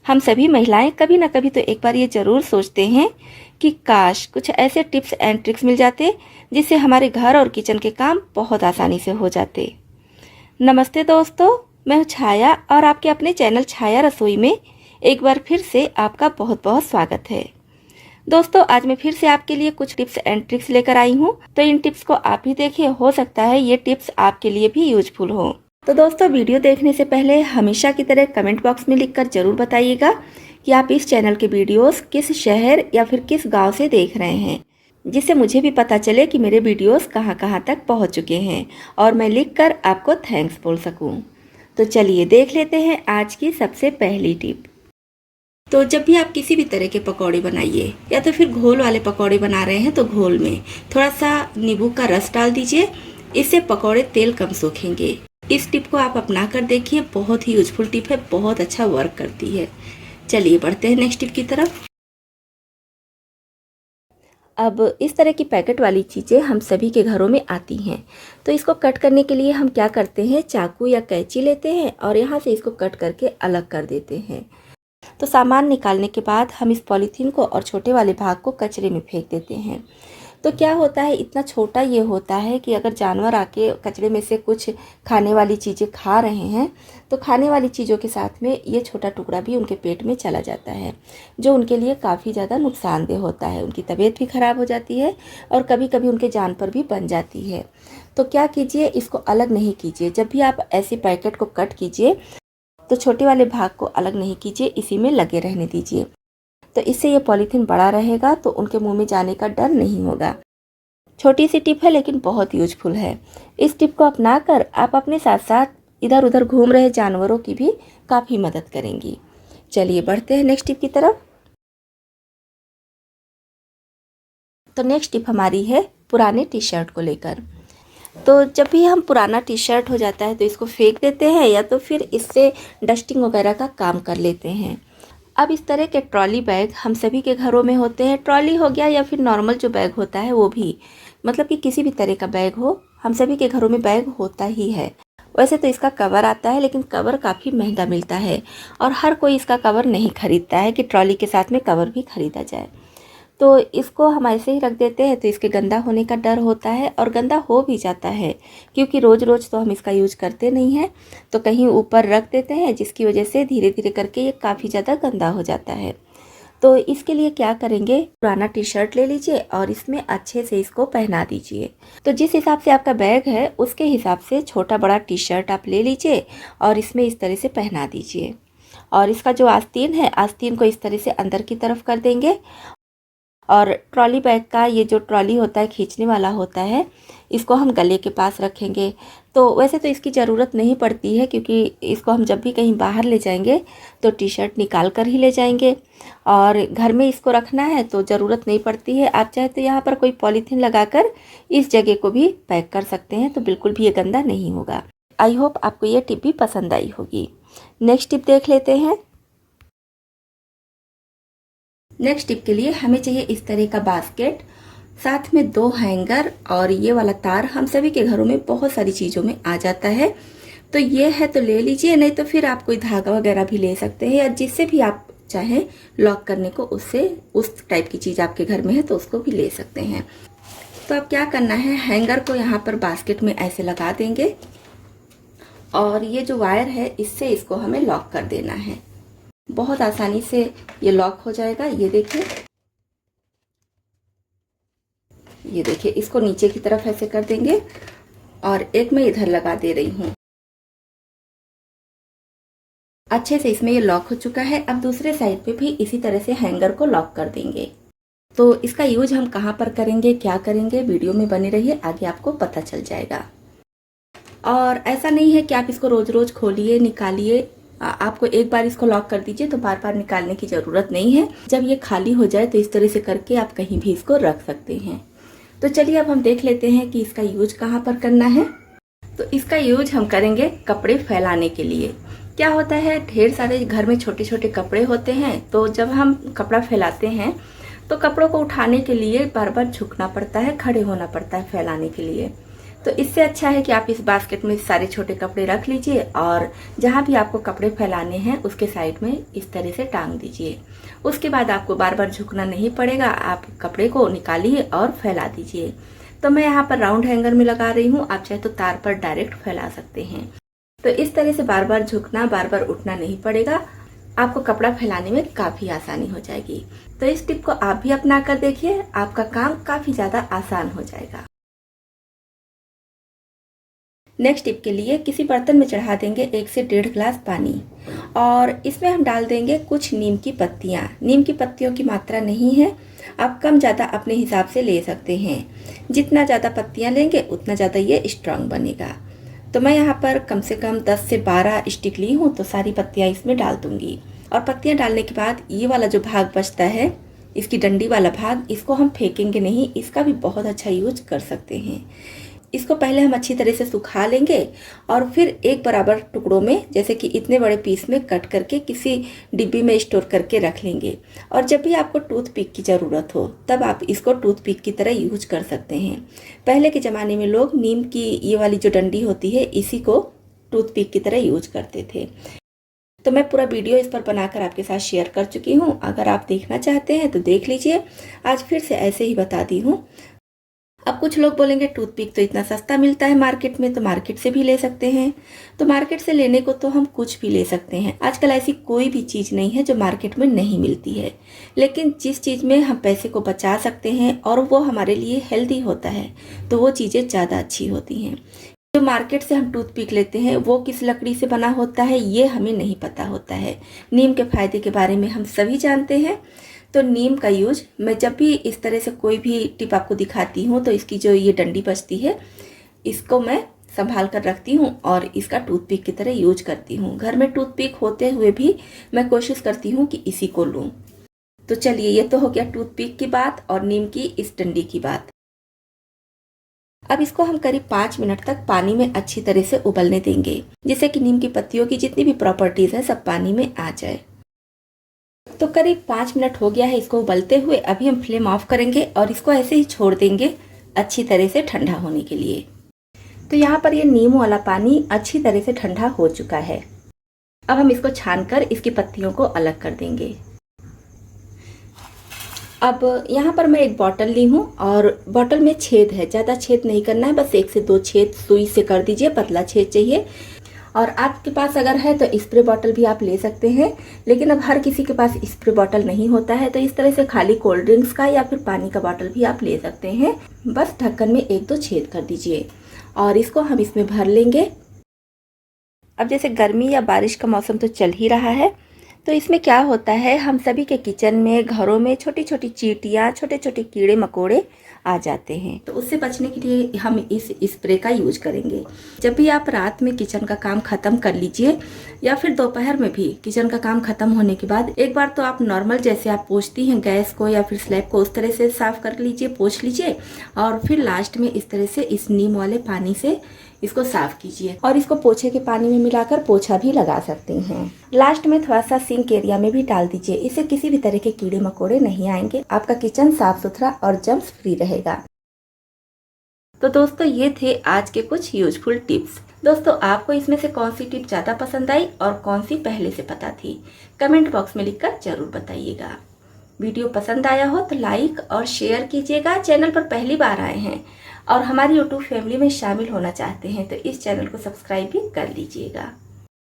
हम सभी महिलाएं कभी ना कभी तो एक बार ये ज़रूर सोचते हैं कि काश कुछ ऐसे टिप्स एंड ट्रिक्स मिल जाते जिससे हमारे घर और किचन के काम बहुत आसानी से हो जाते। नमस्ते दोस्तों, मैं हूँ छाया और आपके अपने चैनल छाया रसोई में एक बार फिर से आपका बहुत बहुत स्वागत है। दोस्तों, आज मैं फिर से आपके लिए कुछ टिप्स एंड ट्रिक्स लेकर आई हूँ, तो इन टिप्स को आप भी देखिए, हो सकता है ये टिप्स आपके लिए भी यूजफुल हो। तो दोस्तों, वीडियो देखने से पहले हमेशा की तरह कमेंट बॉक्स में लिखकर जरूर बताइएगा कि आप इस चैनल के वीडियोस किस शहर या फिर किस गांव से देख रहे हैं, जिससे मुझे भी पता चले कि मेरे वीडियोस कहां कहां तक पहुंच चुके हैं और मैं लिखकर आपको थैंक्स बोल सकूं। तो चलिए देख लेते हैं आज की सबसे पहली टिप। तो जब भी आप किसी भी तरह के पकौड़े बनाइए या तो फिर घोल वाले पकौड़े बना रहे हैं तो घोल में थोड़ा सा नींबू का रस डाल दीजिए। इससे पकौड़े तेल कम सूखेंगे। इस टिप को आप अपना कर देखिए, बहुत ही यूजफुल टिप है, बहुत अच्छा वर्क करती है। चलिए बढ़ते हैं नेक्स्ट टिप की तरफ। अब इस तरह की पैकेट वाली चीज़ें हम सभी के घरों में आती हैं, तो इसको कट करने के लिए हम क्या करते हैं, चाकू या कैंची लेते हैं और यहाँ से इसको कट करके अलग कर देते हैं। तो सामान निकालने के बाद हम इस पॉलीथीन को और छोटे वाले भाग को कचरे में फेंक देते हैं। तो क्या होता है, इतना छोटा ये होता है कि अगर जानवर आके कचरे में से कुछ खाने वाली चीज़ें खा रहे हैं तो खाने वाली चीज़ों के साथ में ये छोटा टुकड़ा भी उनके पेट में चला जाता है, जो उनके लिए काफ़ी ज़्यादा नुकसानदेह होता है। उनकी तबीयत भी ख़राब हो जाती है और कभी कभी उनके जान पर भी बन जाती है। तो क्या कीजिए, इसको अलग नहीं कीजिए। जब भी आप ऐसी पैकेट को कट कीजिए तो छोटे वाले भाग को अलग नहीं कीजिए, इसी में लगे रहने दीजिए। तो इससे ये पॉलीथीन बड़ा रहेगा तो उनके मुंह में जाने का डर नहीं होगा। छोटी सी टिप है लेकिन बहुत यूजफुल है। इस टिप को अपनाकर आप अपने साथ साथ इधर उधर घूम रहे जानवरों की भी काफ़ी मदद करेंगी। चलिए बढ़ते हैं नेक्स्ट टिप की तरफ। तो नेक्स्ट टिप हमारी है पुराने टी शर्ट को लेकर। तो जब भी हम पुराना टी शर्ट हो जाता है तो इसको फेंक देते हैं या तो फिर इससे डस्टिंग वगैरह का काम कर लेते हैं। अब इस तरह के ट्रॉली बैग हम सभी के घरों में होते हैं। ट्रॉली हो गया या फिर नॉर्मल जो बैग होता है वो भी, मतलब कि किसी भी तरह का बैग हो, हम सभी के घरों में बैग होता ही है। वैसे तो इसका कवर आता है लेकिन कवर काफ़ी महंगा मिलता है और हर कोई इसका कवर नहीं खरीदता है कि ट्रॉली के साथ में कवर भी खरीदा जाए। तो इसको हम ऐसे ही रख देते हैं तो इसके गंदा होने का डर होता है और गंदा हो भी जाता है, क्योंकि रोज़ रोज़ तो हम इसका यूज करते नहीं हैं। तो कहीं ऊपर रख देते हैं जिसकी वजह से धीरे धीरे करके ये काफ़ी ज़्यादा गंदा हो जाता है। तो इसके लिए क्या करेंगे, पुराना टी शर्ट ले लीजिए और इसमें अच्छे से इसको पहना दीजिए। तो जिस हिसाब से आपका बैग है उसके हिसाब से छोटा बड़ा टी शर्ट आप ले लीजिए और इसमें इस तरह से पहना दीजिए। और इसका जो आस्तीन है, आस्तीन को इस तरह से अंदर की तरफ कर देंगे और ट्रॉली बैग का ये जो ट्रॉली होता है खींचने वाला होता है, इसको हम गले के पास रखेंगे। तो वैसे तो इसकी ज़रूरत नहीं पड़ती है, क्योंकि इसको हम जब भी कहीं बाहर ले जाएंगे तो टी शर्ट निकाल कर ही ले जाएंगे और घर में इसको रखना है तो ज़रूरत नहीं पड़ती है। आप चाहे तो यहाँ पर कोई पॉलीथीन लगाकर इस जगह को भी पैक कर सकते हैं, तो बिल्कुल भी ये गंदा नहीं होगा। आई होप आपको ये टिप भी पसंद आई होगी। नेक्स्ट टिप देख लेते हैं। नेक्स्ट टिप के लिए हमें चाहिए इस तरह का बास्केट, साथ में 2 हैंगर और ये वाला तार हम सभी के घरों में बहुत सारी चीज़ों में आ जाता है। तो ये है तो ले लीजिए, नहीं तो फिर आप कोई धागा वगैरह भी ले सकते हैं या जिससे भी आप चाहें लॉक करने को, उससे उस टाइप की चीज़ आपके घर में है तो उसको भी ले सकते हैं। तो अब क्या करना है, हैंगर को यहाँ पर बास्केट में ऐसे लगा देंगे और ये जो वायर है इससे इसको हमें लॉक कर देना है। बहुत आसानी से ये लॉक हो जाएगा। ये देखिए, इसको नीचे की तरफ ऐसे कर देंगे और एक मैं इधर लगा दे रही हूँ। अच्छे से इसमें ये लॉक हो चुका है। अब दूसरे साइड पे भी इसी तरह से हैंगर को लॉक कर देंगे। तो इसका यूज हम कहाँ पर करेंगे, क्या करेंगे, वीडियो में बने रहिए, आगे आपको पता चल जाएगा। और ऐसा नहीं है कि आप इसको रोज रोज खोलिए निकालिए, आपको एक बार इसको लॉक कर दीजिए तो बार बार निकालने की ज़रूरत नहीं है। जब ये खाली हो जाए तो इस तरह से करके आप कहीं भी इसको रख सकते हैं। तो चलिए अब हम देख लेते हैं कि इसका यूज कहाँ पर करना है। तो इसका यूज हम करेंगे कपड़े फैलाने के लिए। क्या होता है, ढेर सारे घर में छोटे छोटे कपड़े होते हैं, तो जब हम कपड़ा फैलाते हैं तो कपड़ों को उठाने के लिए बार बार झुकना पड़ता है, खड़े होना पड़ता है फैलाने के लिए। तो इससे अच्छा है कि आप इस बास्केट में सारे छोटे कपड़े रख लीजिए और जहाँ भी आपको कपड़े फैलाने हैं उसके साइड में इस तरह से टांग दीजिए। उसके बाद आपको बार बार झुकना नहीं पड़ेगा, आप कपड़े को निकालिए और फैला दीजिए। तो मैं यहाँ पर राउंड हैंगर में लगा रही हूँ, आप चाहे तो तार पर डायरेक्ट फैला सकते हैं। तो इस तरह से बार बार झुकना, बार बार उठना नहीं पड़ेगा, आपको कपड़ा फैलाने में काफी आसानी हो जाएगी। तो इस टिप को आप भी अपना कर देखिए, आपका काम काफी ज्यादा आसान हो जाएगा। नेक्स्ट टिप के लिए किसी बर्तन में चढ़ा देंगे 1 से 1.5 गिलास पानी और इसमें हम डाल देंगे कुछ नीम की पत्तियाँ। नीम की पत्तियों की मात्रा नहीं है, आप कम ज़्यादा अपने हिसाब से ले सकते हैं। जितना ज़्यादा पत्तियाँ लेंगे उतना ज़्यादा ये स्ट्रांग बनेगा। तो मैं यहाँ पर कम से कम 10 से 12 स्टिक ली हूँ, तो सारी पत्तियाँ इसमें डाल दूँगी। और पत्तियाँ डालने के बाद ये वाला जो भाग बचता है, इसकी डंडी वाला भाग, इसको हम फेंकेंगे नहीं, इसका भी बहुत अच्छा यूज कर सकते हैं। इसको पहले हम अच्छी तरह से सुखा लेंगे और फिर एक बराबर टुकड़ों में, जैसे कि इतने बड़े पीस में कट करके किसी डिब्बी में स्टोर करके रख लेंगे। और जब भी आपको टूथपिक की ज़रूरत हो तब आप इसको टूथपिक की तरह यूज कर सकते हैं। पहले के ज़माने में लोग नीम की ये वाली जो डंडी होती है इसी को टूथपिक की तरह यूज करते थे। तो मैं पूरा वीडियो इस पर बनाकर आपके साथ शेयर कर चुकी हूँ, अगर आप देखना चाहते हैं तो देख लीजिए। आज फिर से ऐसे ही बता दी हूँ। अब कुछ लोग बोलेंगे टूथपिक तो इतना सस्ता मिलता है मार्केट में, तो मार्केट से भी ले सकते हैं। तो मार्केट से लेने को तो हम कुछ भी ले सकते हैं। आजकल ऐसी कोई भी चीज़ नहीं है जो मार्केट में नहीं मिलती है, लेकिन जिस चीज़ में हम पैसे को बचा सकते हैं और वो हमारे लिए हेल्दी होता है तो वो चीज़ें ज़्यादा अच्छी होती हैं। जो मार्केट से हम टूथपिक लेते हैं वो किस लकड़ी से बना होता है ये हमें नहीं पता होता है। नीम के फायदे के बारे में हम सभी जानते हैं। तो नीम का यूज मैं जब भी इस तरह से कोई भी टिप आपको दिखाती हूँ तो इसकी जो ये डंडी बचती है इसको मैं संभाल कर रखती हूँ और इसका टूथपिक की तरह यूज करती हूँ। घर में टूथपिक होते हुए भी मैं कोशिश करती हूँ कि इसी को लूँ। तो चलिए, ये तो हो गया टूथपिक की बात और नीम की इस डंडी की बात। अब इसको हम करीब 5 मिनट तक पानी में अच्छी तरह से उबलने देंगे, जिससे कि नीम की पत्तियों की जितनी भी प्रॉपर्टीज है सब पानी में आ जाए। तो करीब 5 मिनट हो गया है इसको उबलते हुए। अभी हम फ्लेम ऑफ करेंगे और इसको ऐसे ही छोड़ देंगे अच्छी तरह से ठंडा होने के लिए। तो यहाँ पर ये नीम वाला पानी अच्छी तरह से ठंडा हो चुका है। अब हम इसको छानकर इसकी पत्तियों को अलग कर देंगे। अब यहाँ पर मैं एक बॉटल ली हूँ और बॉटल में छेद है, ज़्यादा छेद नहीं करना है, बस 1 से 2 छेद सुई से कर दीजिए, पतला छेद चाहिए। और आपके पास अगर है तो स्प्रे बॉटल भी आप ले सकते हैं, लेकिन अब हर किसी के पास स्प्रे बॉटल नहीं होता है, तो इस तरह से खाली कोल्ड ड्रिंक्स का या फिर पानी का बॉटल भी आप ले सकते हैं। बस ढक्कन में 1-2 छेद कर दीजिए और इसको हम इसमें भर लेंगे। अब जैसे गर्मी या बारिश का मौसम तो चल ही रहा है, तो इसमें क्या होता है, हम सभी के किचन में, घरों में छोटी छोटी चींटियाँ, छोटे छोटे कीड़े मकोड़े आ जाते हैं। तो उससे बचने के लिए हम इस स्प्रे का यूज करेंगे। जब भी आप रात में किचन का काम खत्म कर लीजिए या फिर दोपहर में भी किचन का काम खत्म होने के बाद एक बार तो आप नॉर्मल जैसे आप पोंछती हैं गैस को या फिर स्लैब को, उस तरह से साफ कर लीजिए, पोंछ लीजिए और फिर लास्ट में इस तरह से इस नीम वाले पानी से इसको साफ कीजिए और इसको पोछे के पानी में मिलाकर पोछा भी लगा सकते हैं। लास्ट में थोड़ा सा सिंक एरिया में भी डाल दीजिए, इससे किसी भी तरह के कीड़े मकोड़े नहीं आएंगे, आपका किचन साफ सुथरा और जर्म्स फ्री रहेगा। तो दोस्तों, ये थे आज के कुछ यूजफुल टिप्स। दोस्तों, आपको इसमें से कौन सी टिप ज़्यादा पसंद आई और कौन सी पहले से पता थी, कमेंट बॉक्स में लिखकर जरूर बताइएगा। वीडियो पसंद आया हो तो लाइक और शेयर कीजिएगा। चैनल पर पहली बार आए हैं और हमारी यूट्यूब फैमिली में शामिल होना चाहते हैं तो इस चैनल को सब्सक्राइब भी कर लीजिएगा।